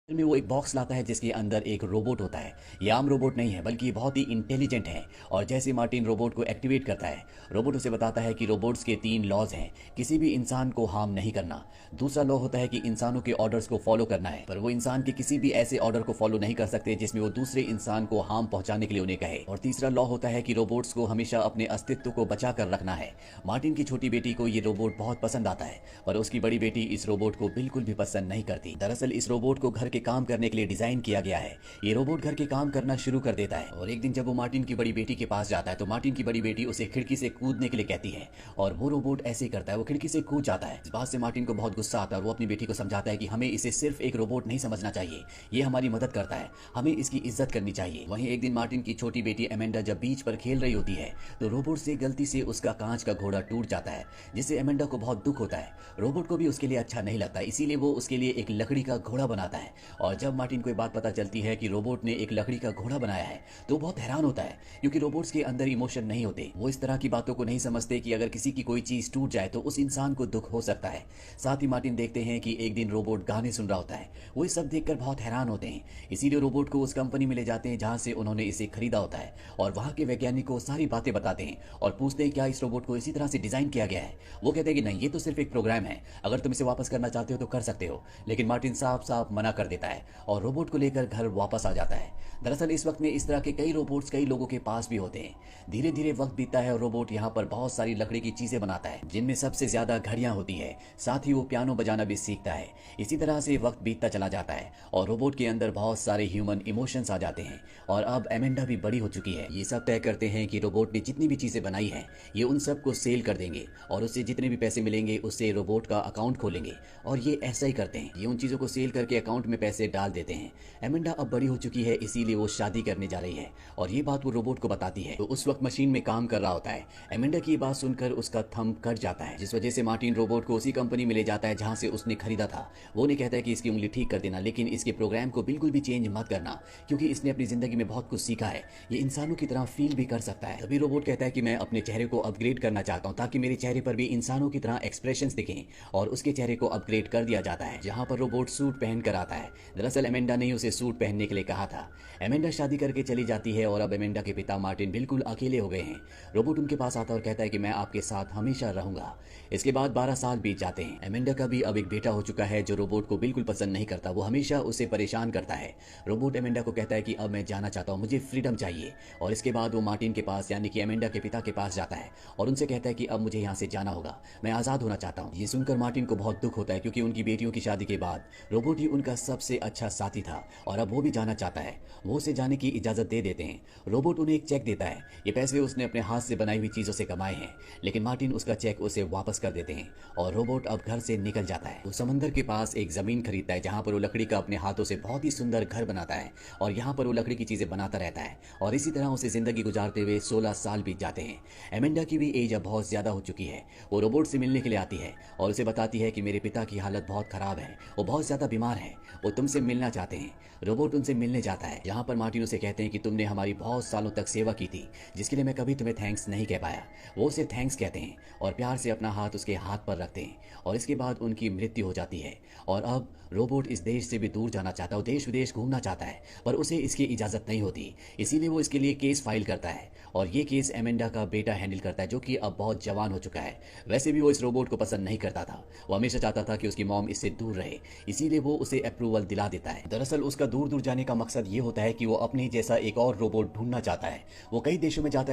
में वो एक बॉक्स लाता है जिसके अंदर एक रोबोट होता है। ये आम रोबोट नहीं है बल्कि बहुत ही इंटेलिजेंट है। और जैसे मार्टिन रोबोट को एक्टिवेट करता है, रोबोट उसे बताता है कि रोबोट्स के 3 लॉज हैं। किसी भी इंसान को हार्म नहीं करना। दूसरा लॉ होता है कि इंसानों के ऑर्डर्स को फॉलो करना है, पर वो इंसान के किसी भी ऐसे ऑर्डर को फॉलो नहीं कर सकते जिसमें वो दूसरे इंसान को हार्म पहुंचाने के लिए उन्हें कहे। और तीसरा लॉ होता है कि रोबोट्स को हमेशा अपने अस्तित्व को बचा कर रखना है। मार्टिन की छोटी बेटी को ये रोबोट बहुत पसंद आता है, पर उसकी बड़ी बेटी इस रोबोट को बिल्कुल भी पसंद नहीं करती। दरअसल इस रोबोट को घर के काम करने के लिए डिजाइन किया गया है। ये रोबोट घर के काम करना शुरू कर देता है और एक दिन जब वो मार्टिन की बड़ी बेटी के पास जाता है तो मार्टिन की बड़ी बेटी उसे खिड़की से कूदने के लिए कहती है और वो रोबोट ऐसे ही करता है, वो खिड़की से कूद जाता है। इस बात से मार्टिन को बहुत गुस्सा आता है और वो अपनी बेटी को समझाता है कि हमें इसे सिर्फ एक रोबोट नहीं समझना चाहिए, ये हमारी मदद करता है, हमें इसकी इज्जत करनी चाहिए। वहीं एक दिन मार्टिन की छोटी बेटी एमेंडा जब बीच पर खेल रही होती है तो रोबोट से गलती से उसका कांच का घोड़ा टूट जाता है, जिससे एमेंडा को बहुत दुख होता है। रोबोट को भी उसके लिए अच्छा नहीं लगता, इसीलिए वो उसके लिए एक लकड़ी का घोड़ा बनाता है। और जब मार्टिन को ये बात पता चलती है कि रोबोट ने एक लकड़ी का घोड़ा बनाया है तो बहुत हैरान होता है, क्योंकि रोबोट्स के अंदर इमोशन नहीं होते। वो इस तरह की बातों को नहीं समझते कि अगर किसी की कोई चीज टूट जाए तो उस इंसान को दुख हो सकता है। साथ ही मार्टिन देखते हैं कि एक दिन रोबोट गाने सुन रहा होता है। वो ये सब देखकर बहुत हैरान होते हैं, इसीलिए रोबोट को उस कंपनी में ले जाते हैं जहां से उन्होंने इसे खरीदा होता है। और वहां के वैज्ञानिक को सारी बातें बताते हैं और पूछते हैं क्या इस रोबोट को इसी तरह से डिजाइन किया गया है। वो कहते हैं कि नहीं, ये तो सिर्फ एक प्रोग्राम है, अगर तुम इसे वापस करना चाहते हो तो कर सकते हो। लेकिन मार्टिन साफ साफ मना कर देता है और रोबोट को लेकर घर वापस आ जाता है। दरअसल इस वक्त में इस तरह के कई रोबोट्स कई लोगों के पास भी होते हैं। धीरे धीरे वक्त बीतता है और रोबोट यहाँ पर बहुत सारी लकड़ी की चीजें बनाता है, जिनमें सबसे ज्यादा घड़ियां होती है। साथ ही वो पियानो बजाना भी सीखता है। इसी तरह से वक्त बीतता चला जाता है और रोबोट के अंदर बहुत सारे ह्यूमन इमोशंस आ जाते हैं। और अब एमेंडा भी बड़ी हो चुकी है। ये सब तय करते हैं कि रोबोट ने जितनी भी चीजें बनाई हैं ये उन सबको सेल कर देंगे और उससे जितने भी पैसे मिलेंगे उससे रोबोट का अकाउंट खोलेंगे। और ये ऐसा ही करते हैं, ये उन चीजों को सेल करके अकाउंट में पैसे डाल देते हैं। एमेंडा अब बड़ी हो चुकी है, इसीलिए वो शादी करने जा रही है और ये बात वो रोबोट को बताती है। तो उस वक्त मशीन में काम कर रहा होता है। एमेंडा की बात सुनकर उसका थंब कट जाता है, जिस वजह से मार्टिन रोबोट को उसी कंपनी में ले जाता है जहां से उसने खरीदा था। वो उन्हें कहता है कि इसकी उंगली ठीक कर देना, लेकिन इसके प्रोग्राम को बिल्कुल भी चेंज मत करना, क्योंकि इसने अपनी जिंदगी में बहुत कुछ सीखा है, ये इंसानों की तरह फील भी कर सकता है। तभी रोबोट कहता है कि मैं अपने चेहरे को अपग्रेड करना चाहता हूँ ताकि मेरे चेहरे पर भी इंसानों की तरह एक्सप्रेशंस दिखें। और उसके चेहरे को अपग्रेड कर दिया जाता है, जहां पर रोबोट सूट पहन कर आता है। दरअसल एमेंडा ने उसे सूट पहनने के लिए कहा था। एमेंडा शादी करके चली जाती है और अब एमेंडा के पिता मार्टिन बिल्कुल अकेले हो गए हैं। रोबोट उनके पास आता है और कहता है कि मैं आपके साथ हमेशा रहूंगा। इसके बाद 12 साल बीत जाते हैं। एमेंडा का भी अब एक बेटा हो चुका है जो रोबोट को बिल्कुल पसंद नहीं करता, वो हमेशा उसे परेशान करता है। रोबोट एमेंडा को कहता है कि अब मैं जाना चाहता हूँ, मुझे फ्रीडम चाहिए। और इसके बाद वो मार्टिन के पास यानी कि एमेंडा के पिता के पास जाता है और उनसे कहता है कि अब मुझे यहाँ से जाना होगा, मैं आजाद होना चाहता हूँ। ये सुनकर मार्टिन को बहुत दुख होता है, क्योंकि उनकी बेटियों की शादी के बाद रोबोट ही उनका सबसे अच्छा साथी था और अब वो भी जाना चाहता है। वो उसे जाने की इजाजत दे देते हैं। रोबोट उन्हें एक चेक देता है, ये पैसे उसने अपने हाथ से बनाई हुई चीजों से कमाए हैं, लेकिन मार्टिन उसका चेक उसे वापस कर देते हैं और रोबोट अब घर से निकल जाता है। वो समंदर के पास एक जमीन खरीदता है जहां पर वो लकड़ी का अपने हाथों से बहुत ही सुंदर घर बनाता है और यहाँ पर वो लकड़ी की चीजें बनाता रहता है और इसी तरह उसे जिंदगी गुजारते हुए 16 साल बीत जाते हैं। एमेंडा की भी एज अब बहुत ज्यादा हो चुकी है। वो रोबोट से मिलने के लिए आती है और उसे बताती है कि मेरे पिता की हालत बहुत खराब है, वो बहुत ज्यादा बीमार है, वो तुमसे मिलना चाहते हैं। रोबोट उनसे मिलने जाता है, जहां पर मार्टिन उसे कहते हैं कि तुमने हमारी बहुत सालों तक सेवा की थी, जिसके लिए मैं कभी तुम्हें थैंक्स नहीं कह पाया। वो उसे थैंक्स कहते हैं और प्यार से अपना हाथ उसके हाथ पर रखते हैं और इसके बाद उनकी मृत्यु हो जाती है। और अब रोबोट इस देश से भी दूर जाना चाहता है, देश विदेश घूमना चाहता है, पर उसे इसकी इजाजत नहीं होती। इसीलिए वो इसके लिए केस फाइल करता है और ये केस एमेंडा का बेटा हैंडल करता है, जो कि अब बहुत जवान हो चुका है। वैसे भी वो इस रोबोट को पसंद नहीं करता था, वो हमेशा चाहता था कि उसकी मॉम इससे दूर रहे, इसीलिए वो उसे अप्रूवल दिला देता है। दरअसल उसका दूर दूर जाने का मकसद ये होता है कि वो अपने जैसा एक और रोबोट ढूंढना चाहता है। वो कई देशों में जाता है